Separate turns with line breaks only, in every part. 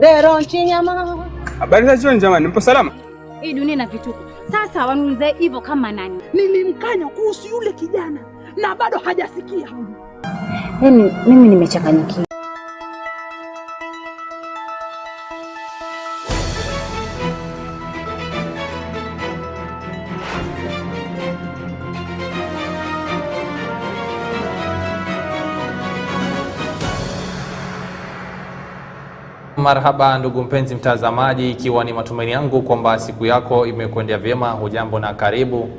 Rero nchinyama.
Habari za jioni jamani, mpo salama?
Hii dunia ina vituko. Sasa wanulize hivyo kama nani?
Nilimkanya kuhusu yule kijana na bado hajasikia.
Mimi nimechanganyikiwa.
Marhaba ndugu mpenzi mtazamaji, ikiwa ni matumaini yangu kwamba siku yako imekwendea vyema. Hujambo na karibu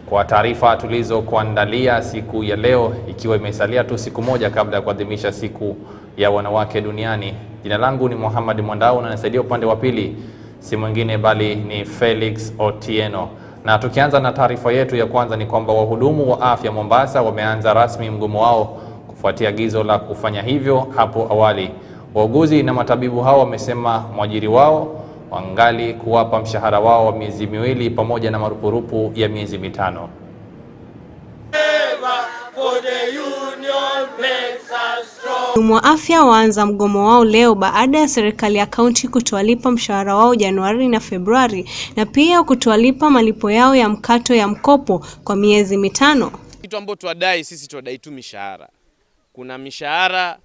kwa taarifa tulizokuandalia siku ya leo, ikiwa imesalia tu siku moja kabla ya kuadhimisha siku ya wanawake duniani. Jina langu ni Mohammed Mwandau na nasaidia upande wa pili si mwingine bali ni Felix Otieno. Na tukianza na taarifa yetu ya kwanza ni kwamba wahudumu wa afya Mombasa wameanza rasmi mgomo wao kufuatia agizo la kufanya hivyo hapo awali. Wauguzi na matabibu hao wamesema mwajiri wao wangali kuwapa mshahara wao wa miezi miwili pamoja na marupurupu ya miezi mitano.
Wahudumu wa afya waanza mgomo wao leo baada ya serikali ya kaunti kutowalipa mshahara wao Januari na Februari na pia kutowalipa malipo yao ya mkato ya mkopo kwa miezi mitano.
Kitu ambacho tuadai sisi tuadai tu mishahara. Kuna mishahara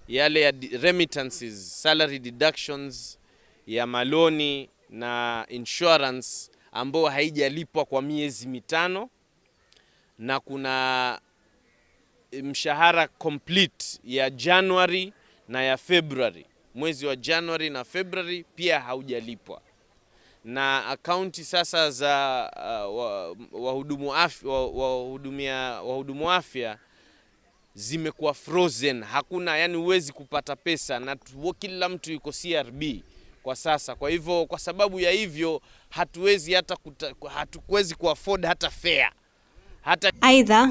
yale ya remittances, salary deductions, ya maloni na insurance ambao haijalipwa kwa miezi mitano, na kuna mshahara complete ya January na ya February. Mwezi wa January na February pia haujalipwa. Na akaunti sasa za wahudumu afya zimekuwa frozen. Hakuna, yani huwezi kupata pesa na kila mtu yuko CRB kwa sasa. Kwa hivyo, kwa sababu ya hivyo hatuwezi kuafford hata fare.
Aidha,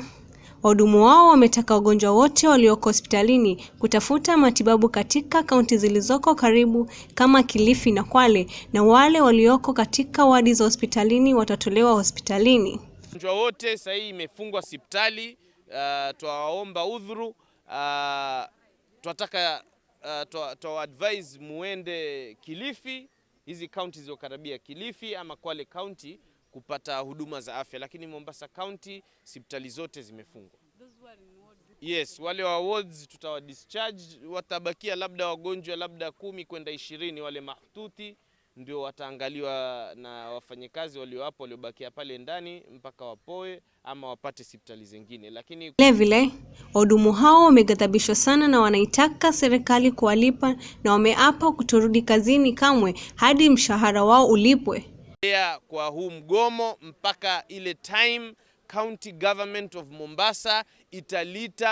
wahudumu wao wametaka wagonjwa wote walioko hospitalini kutafuta matibabu katika kaunti zilizoko karibu kama Kilifi na Kwale, na wale walioko katika wadi za hospitalini watatolewa hospitalini.
Wagonjwa wote sasa hii imefungwa hospitali. Tuwaomba udhuru, tunataka advise muende Kilifi, hizi county zilizokaribia Kilifi ama Kwale county kupata huduma za afya, lakini Mombasa county hospitali zote zimefungwa. Yes, wale wa wards tutawa discharge, watabakia labda wagonjwa labda 10 kwenda 20 wale mahututi ndio wataangaliwa na wafanyakazi waliohapo waliobakia pale ndani mpaka wapoe ama wapate hospitali zingine. Lakini
vile wahudumu hao wameghadhabishwa sana na wanaitaka serikali kuwalipa na wameapa kutorudi kazini kamwe hadi mshahara wao ulipwe.
Kwa huu mgomo mpaka ile time County Government of Mombasa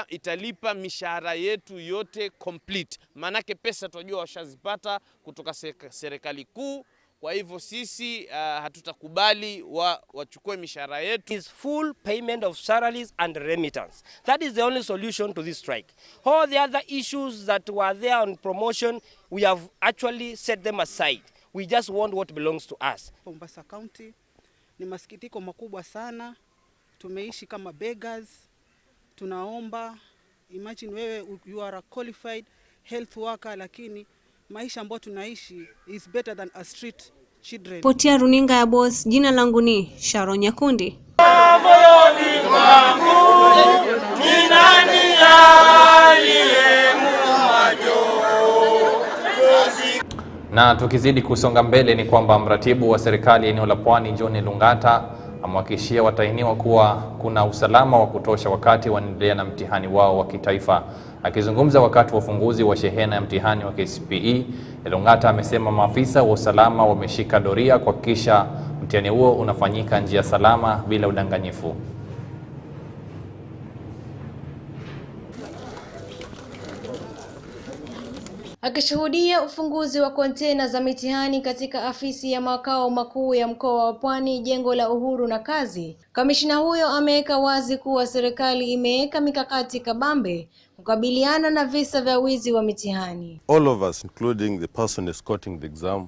italipa mishahara yetu yote complete. Manake pesa tunajua washazipata kutoka serikali kuu. Kwa hivyo sisi hatutakubali wachukue mishahara yetu.
Is full payment of salaries and remittance. That is the only solution to this strike. All the other issues that were there on promotion, we have actually set them aside. We just want what belongs to us.
Mombasa County ni masikitiko makubwa sana. Tumeishi kama beggars. Tunaomba, imagine wewe you are a qualified health worker, lakini maisha ambayo tunaishi is better than a street children.
Potia runinga ya Boss, jina langu ni Sharon Nyakundi.
Na tukizidi kusonga mbele ni kwamba mratibu wa serikali eneo la Pwani John Lungata amewahakikishia watahiniwa kuwa kuna usalama wa kutosha wakati wanaendelea na mtihani wao wa kitaifa. Akizungumza wakati wa ufunguzi wa shehena ya mtihani wa KCPE, Lungata amesema maafisa wa usalama wameshika doria kuhakikisha mtihani huo unafanyika njia salama bila udanganyifu.
Akishuhudia ufunguzi wa kontena za mitihani katika afisi ya makao makuu ya mkoa wa Pwani, jengo la Uhuru na Kazi, kamishina huyo ameweka wazi kuwa serikali imeweka mikakati kabambe kukabiliana na visa vya wizi wa mitihani.
All of us, including the person escorting the exam,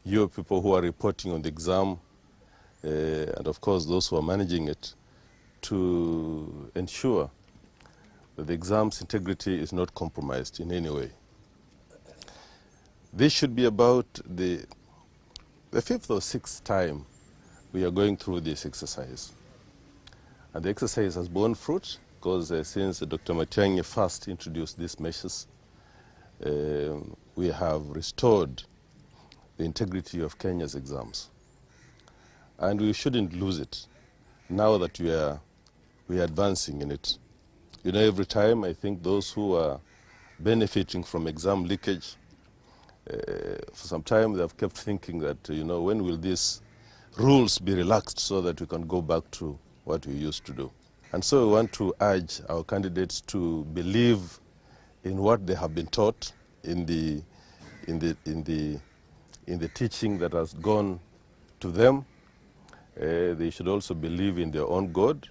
you people who are reporting on the exam, and of course those who are managing it, to ensure that the exam's integrity is not compromised in any way. This should be about the 5th or 6th time we are going through this exercise. And the exercise has borne fruit because since Dr. Matiang'i first introduced these measures, we have restored the integrity of Kenya's exams. And we shouldn't lose it now that we are advancing in it. You know, every time I think those who are benefiting from exam leakage, for some time they have kept thinking that, you know, when will these rules be relaxed so that we can go back to what we used to do. And so we want to urge our candidates to believe in what they have been taught, in the teaching that has gone to them. They should also believe in their own God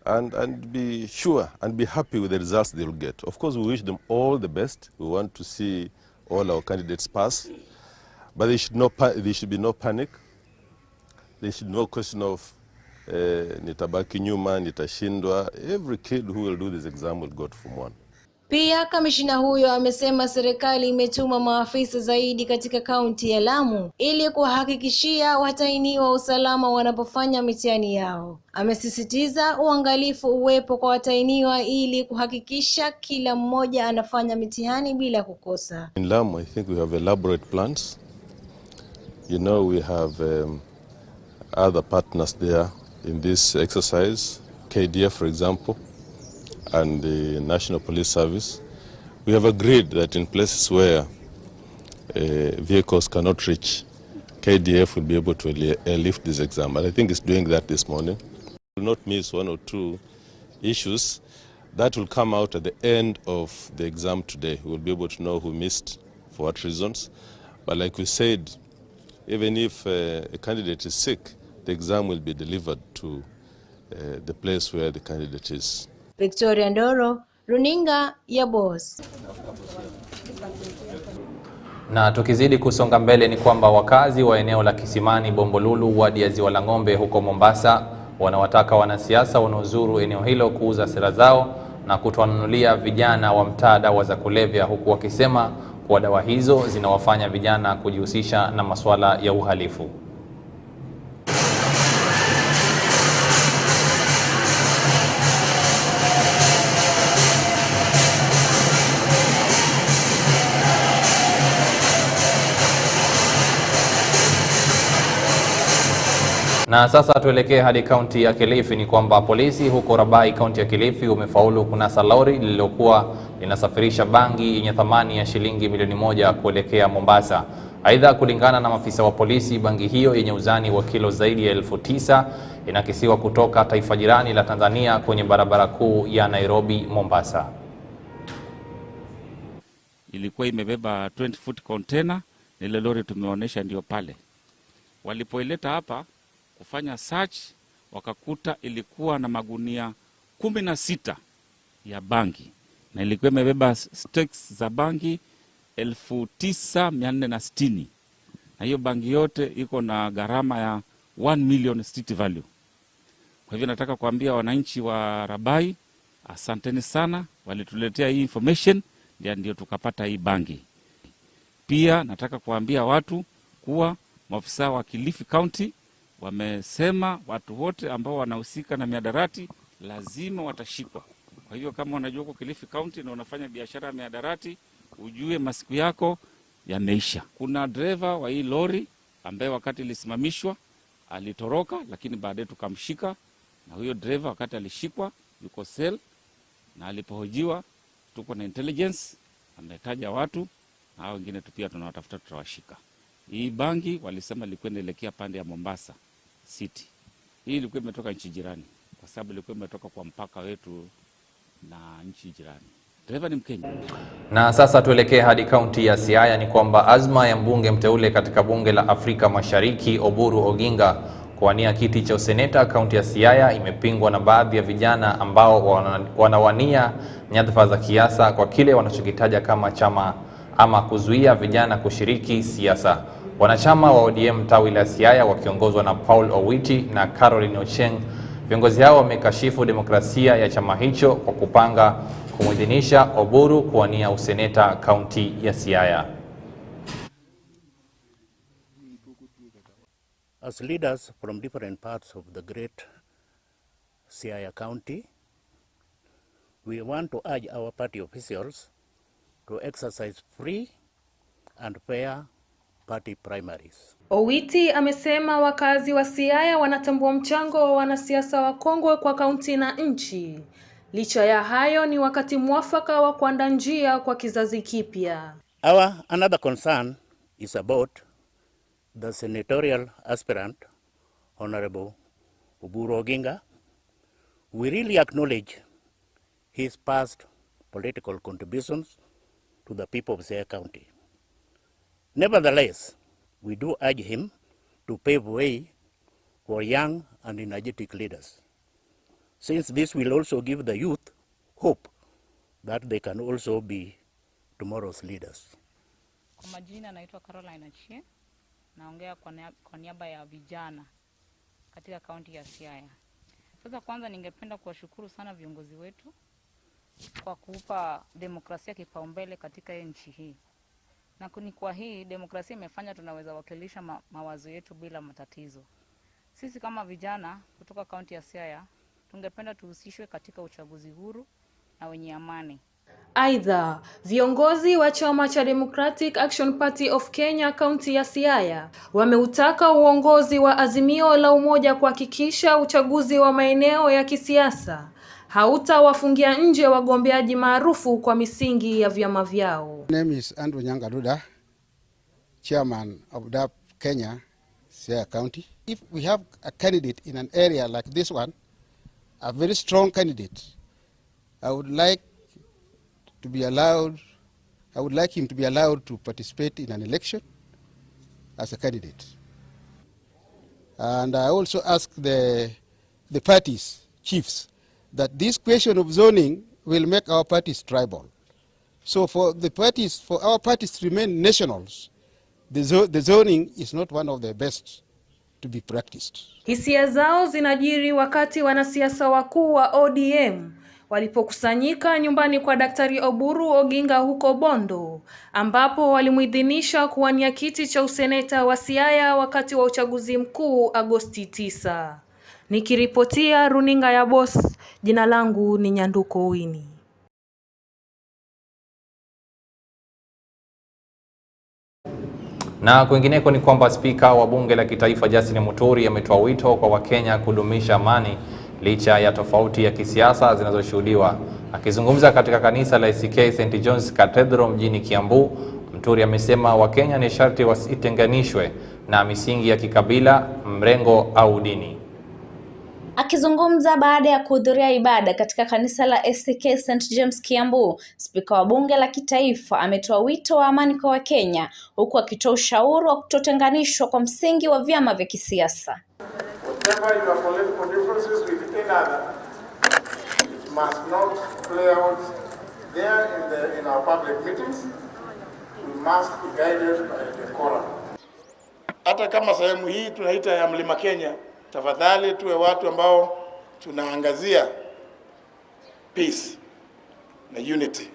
and be sure and be happy with the results they will get. Of course, we wish them all the best. We want to see all our candidates pass, but there should be no panic. There should be no question of nitabaki nyuma, nitashindwa. Every kid who will do this exam will go to Form 1.
Pia kamishina huyo amesema serikali imetuma maafisa zaidi katika kaunti ya Lamu ili kuhakikishia watahiniwa usalama wanapofanya mitihani yao. Amesisitiza uangalifu uwepo kwa watahiniwa ili kuhakikisha kila mmoja anafanya mitihani bila kukosa.
In Lamu, I think we have elaborate plans. You know, we have other partners there in this exercise, KDF, for example, and the National Police Service. We have agreed that in places where vehicles cannot reach, KDF will be able to lift this exam. And I think it's doing that this morning. We will not miss one or two issues. That will come out at the end of the exam today. We will be able to know who missed, for what reasons. But like we said, even if a candidate is sick, the exam will be delivered to the place where the candidate is.
Victoria Ndoro, Runinga ya Boss.
Na tukizidi kusonga mbele ni kwamba wakazi wa eneo la Kisimani Bombolulu wadi ya Ziwa la Ng'ombe huko Mombasa wanawataka wanasiasa wanaozuru eneo hilo kuuza sera zao na kutowanunulia vijana wa mtaa dawa za kulevya, huku wakisema kuwa dawa hizo zinawafanya vijana kujihusisha na masuala ya uhalifu. Na sasa tuelekee hadi kaunti ya Kilifi. Ni kwamba polisi huko Habari, kaunti ya Kilifi, umefaulu kunasa lori lililokuwa linasafirisha bangi yenye thamani ya shilingi milioni 1 kuelekea Mombasa. Aidha, kulingana na maafisa wa polisi, bangi hiyo yenye uzani wa kilo zaidi ya 9,000 inakisiwa kutoka taifa jirani la Tanzania kwenye barabara kuu ya Nairobi Mombasa.
Ilikuwa imebeba 20-foot container, ile lori tumeonyesha ndio pale. Walipoileta hapa kufanya search, wakakuta ilikuwa na magunia 16 ya bangi na ilikuwa imebeba sticks za bangi 9,460, na hiyo bangi yote iko na gharama ya 1 million street value. Kwa hivyo nataka kuambia wananchi wa Habari, asanteni sana, walituletea hii information ndio tukapata hii bangi. Pia nataka kuambia watu kuwa maafisa wa Kilifi County wamesema watu wote ambao wanahusika na miadarati lazima watashikwa. Kwa hivyo kama unajua uko Kilifi County na unafanya biashara ya miadarati, ujue masiku yako yameisha. Kuna driver wa hii lori ambaye wakati ilisimamishwa alitoroka, lakini baadaye tukamshika, na huyo driver wakati alishikwa yuko cell, na alipohojiwa tuko na intelligence ametaja watu, na hao wengine pia tunawatafuta, tutawashika. Hii bangi walisema ilikuwa inaelekea pande ya Mombasa City. Hii ilikuwa imetoka nchi jirani, kwa sababu ilikuwa imetoka kwa mpaka wetu na nchi jirani. Driver ni Mkenya.
Na sasa tuelekee hadi kaunti ya Siaya. Ni kwamba azma ya mbunge mteule katika bunge la Afrika Mashariki Oburu Oginga kuwania kiti cha useneta kaunti ya Siaya imepingwa na baadhi ya vijana ambao wanawania nyadhifa za kiasa kwa kile wanachokitaja kama chama ama kuzuia vijana kushiriki siasa. Wanachama wa ODM tawi la Siaya wakiongozwa na Paul Owiti na Caroline Ocheng, viongozi hao wamekashifu demokrasia ya chama hicho kwa kupanga kumwidhinisha Oburu kuwania useneta kaunti ya Siaya.
as leaders from different parts of the great Siaya County, we want to urge our party officials to exercise free and fair party primaries.
Owiti amesema wakazi wa Siaya wanatambua mchango wa wanasiasa wakongwe kwa kaunti na nchi. Licha ya hayo, ni wakati mwafaka wa kuandaa njia kwa kizazi kipya.
Another concern is about the senatorial aspirant, Honorable Oburu Oginga. We really acknowledge his past political contributions to the people of Siaya County. Nevertheless, we do urge him to pave way for young and energetic leaders, since this will also give the youth hope that they can also be tomorrow's leaders.
Kwa majina naitwa Caroline Achie, naongea kwa niaba ya vijana katika kaunti ya Siaya. Sasa kwanza ningependa kuwashukuru sana viongozi wetu kwa kuupa demokrasia kipaumbele katika nchi hii. Na kwa hii demokrasia imefanya tunaweza wakilisha mawazo yetu bila matatizo. Sisi kama vijana kutoka kaunti ya Siaya tungependa tuhusishwe katika uchaguzi huru na wenye amani.
Aidha, viongozi wa chama cha Democratic Action Party of Kenya kaunti ya Siaya wameutaka uongozi wa Azimio la Umoja kuhakikisha uchaguzi wa maeneo ya kisiasa hautawafungia nje wagombeaji maarufu kwa misingi ya vyama vyao.
My name is Andrew Nyangaduda, chairman of DAP Kenya, Siaya County. If we have a candidate in an area like this one, a very strong candidate, I would like him to be allowed to participate in an election as a candidate. And I also ask the parties, chiefs, that this question of zoning will make our parties tribal. So for our parties to remain nationals, the zoning is not one of the best to be practiced.
Hisia zao zinajiri wakati wanasiasa wakuu wa ODM walipokusanyika nyumbani kwa Daktari Oburu Oginga huko Bondo, ambapo walimuidhinisha kuwania kiti cha useneta wa Siaya wakati wa uchaguzi mkuu Agosti 9. Nikiripotia runinga ya Boss, jina langu ni Nyanduko Wini.
Na kwingineko ni kwamba spika wa bunge la kitaifa Justin Muturi ametoa wito kwa Wakenya kudumisha amani licha ya tofauti ya kisiasa zinazoshuhudiwa. Akizungumza katika kanisa la ACK St. John's Cathedral mjini Kiambu, Muturi amesema Wakenya ni sharti wasitenganishwe na misingi ya kikabila, mrengo au dini.
Akizungumza baada ya kuhudhuria ibada katika kanisa la ACK St. James Kiambu, spika wa bunge la kitaifa ametoa wito wa amani kwa Wakenya, huku akitoa ushauri wa kutotenganishwa kwa msingi wa vyama vya kisiasa.
Whatever your political differences with any other, it must not play out there in our public meetings. We must be guided by decorum. Hata kama sehemu hii tunaita ya Mlima Kenya, tafadhali tuwe watu ambao tunaangazia peace na unity,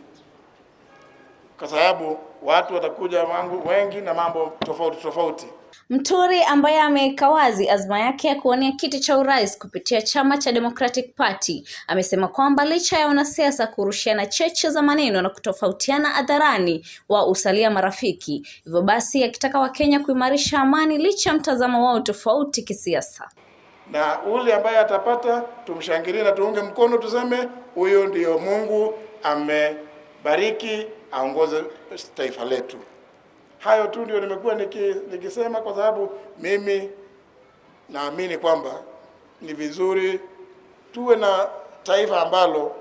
kwa sababu watu watakuja wengi na mambo tofauti.
Muturi ambaye ameweka wazi azma yake ya kuwania kiti cha urais kupitia chama cha Democratic Party amesema kwamba licha ya wanasiasa kurushiana cheche za maneno na kutofautiana hadharani, wa usalia marafiki. Hivyo basi akitaka Wakenya kuimarisha amani licha ya mtazamo wao tofauti kisiasa.
Na ule ambaye atapata tumshangilie na tuunge mkono, tuseme huyo ndio Mungu amebariki aongoze taifa letu. Hayo tu ndio nimekuwa nikisema, kwa sababu mimi naamini kwamba ni vizuri tuwe na taifa ambalo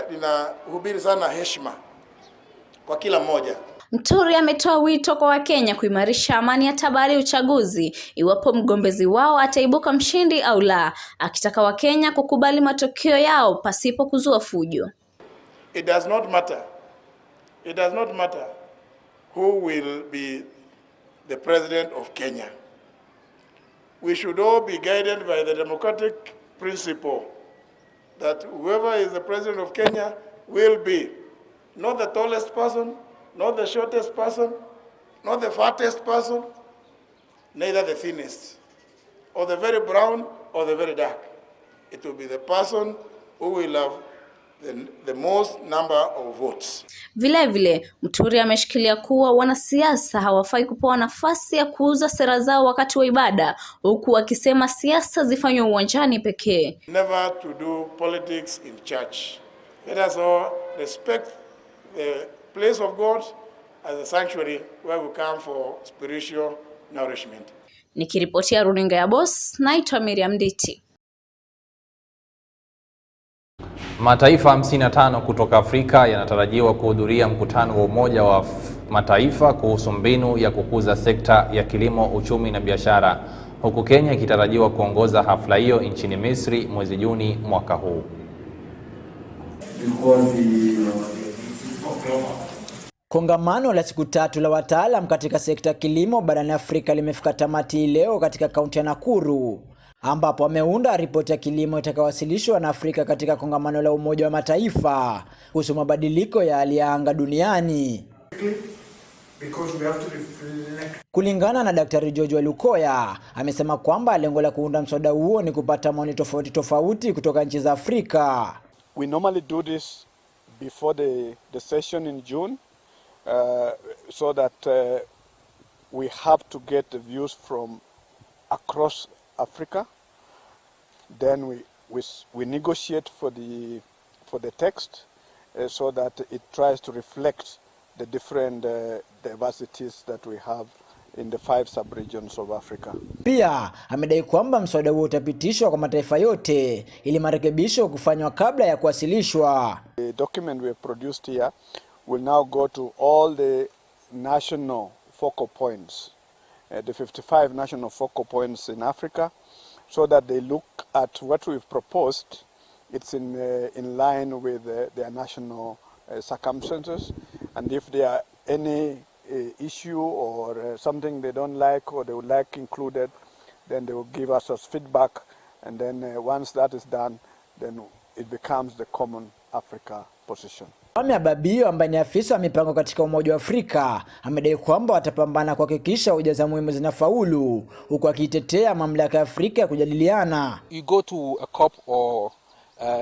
tunahubiri sana heshima kwa kila mmoja.
Muturi ametoa wito kwa Wakenya kuimarisha amani hata baada ya uchaguzi, iwapo mgombezi wao ataibuka mshindi au la, akitaka Wakenya kukubali matokeo yao pasipo kuzua fujo.
It does not matter who will be the president of Kenya. We should all be guided by the democratic principle that whoever is the president of Kenya will be not the tallest person, not the shortest person, not the fattest person, neither the thinnest, or the very brown, or the very dark. It will be the person who will have the most number of votes.
Vile Muturi ameshikilia kuwa wanasiasa hawafai kupewa nafasi ya kuuza sera zao wakati wa ibada, huku akisema siasa zifanywe uwanjani pekee.
Never to do politics in church. Let us all respect the place of God as a sanctuary where we come for spiritual nourishment.
Nikiripotia runinga ya Boss, naitwa Miriam Nditi.
Mataifa 55 kutoka Afrika yanatarajiwa kuhudhuria mkutano wa Umoja wa Mataifa kuhusu mbinu ya kukuza sekta ya kilimo, uchumi na biashara, huku Kenya ikitarajiwa kuongoza hafla hiyo nchini Misri mwezi Juni mwaka huu.
Kongamano la siku 3 la wataalam katika sekta ya kilimo barani Afrika limefika tamati leo katika kaunti ya Nakuru, ambapo wameunda ripoti ya kilimo itakayowasilishwa na Afrika katika kongamano la Umoja wa Mataifa kuhusu mabadiliko ya hali ya anga duniani. Kulingana na Daktari George Walukoya, amesema kwamba lengo la kuunda mswada huo ni kupata maoni tofauti kutoka nchi za Afrika.
We normally do this before the session in June, so that we have to get the views from across Africa. Then we negotiate for the text, so that it tries to reflect the different diversities that we have in the 5 sub-regions of Africa.
Pia amedai kwamba mswada huo utapitishwa kwa mataifa yote ili marekebisho kufanywa kabla ya kuwasilishwa.
The document we have produced here will now go to all the national focal points, the 55 national focal points in Africa, so that they look at what we've proposed. It's in line with their national circumstances, and if there are any issue or something they don't like or they would like included, then they will give us feedback, and then once that is done, then it becomes the common Africa position.
Babio ambaye ni afisa wa mipango katika Umoja wa Afrika amedai kwamba watapambana kuhakikisha hoja za muhimu zinafaulu, huku akitetea mamlaka ya Afrika ya kujadiliana.
You go to a COP or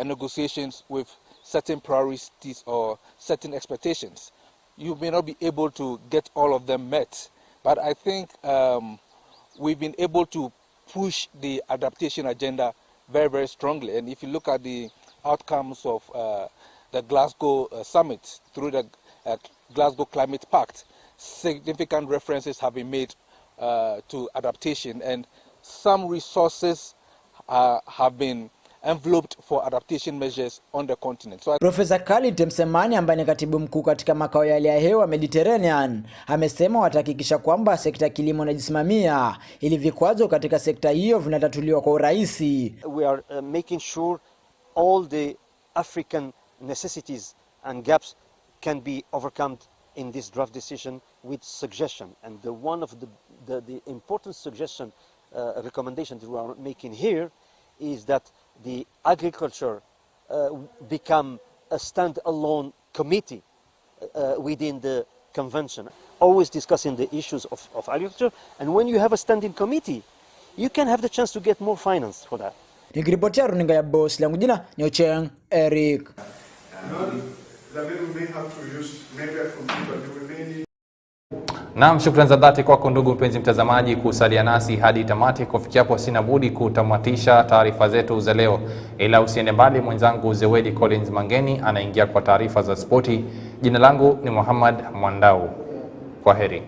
negotiations with certain priorities or certain expectations. You may not be able to get all of them met, but I think we've been able to push the adaptation agenda very, very strongly. And if you look at the outcomes of the Glasgow summit through the Glasgow Climate Pact, significant references have been made to adaptation, and some resources have been enveloped for adaptation measures on the continent. So
Profesa Khalid Temsemani ambaye ni katibu mkuu katika makao ya hali ya hewa Mediterranean amesema watahakikisha kwamba sekta ya kilimo inajisimamia ili vikwazo katika sekta hiyo vinatatuliwa kwa urahisi.
We are making sure all the African necessities and gaps can be overcome in this draft decision with suggestion, and one of the important suggestion recommendation that we are making here is that the agriculture become a stand-alone committee within the convention, always discussing the issues of agriculture, and when you have a standing committee you can have the chance to get more finance for that.
Nikiripotia runinga ya Boss, langu jina ni Ocheng Eric.
Naam, shukrani za dhati kwako ndugu mpenzi mtazamaji kusalia nasi hadi tamati. Kufikia hapo sina budi kutamatisha taarifa zetu za leo, ila usiende mbali, mwenzangu Zewedi Collins Mangeni anaingia kwa taarifa za spoti. Jina langu ni Mohammed Mwandau. Kwaheri.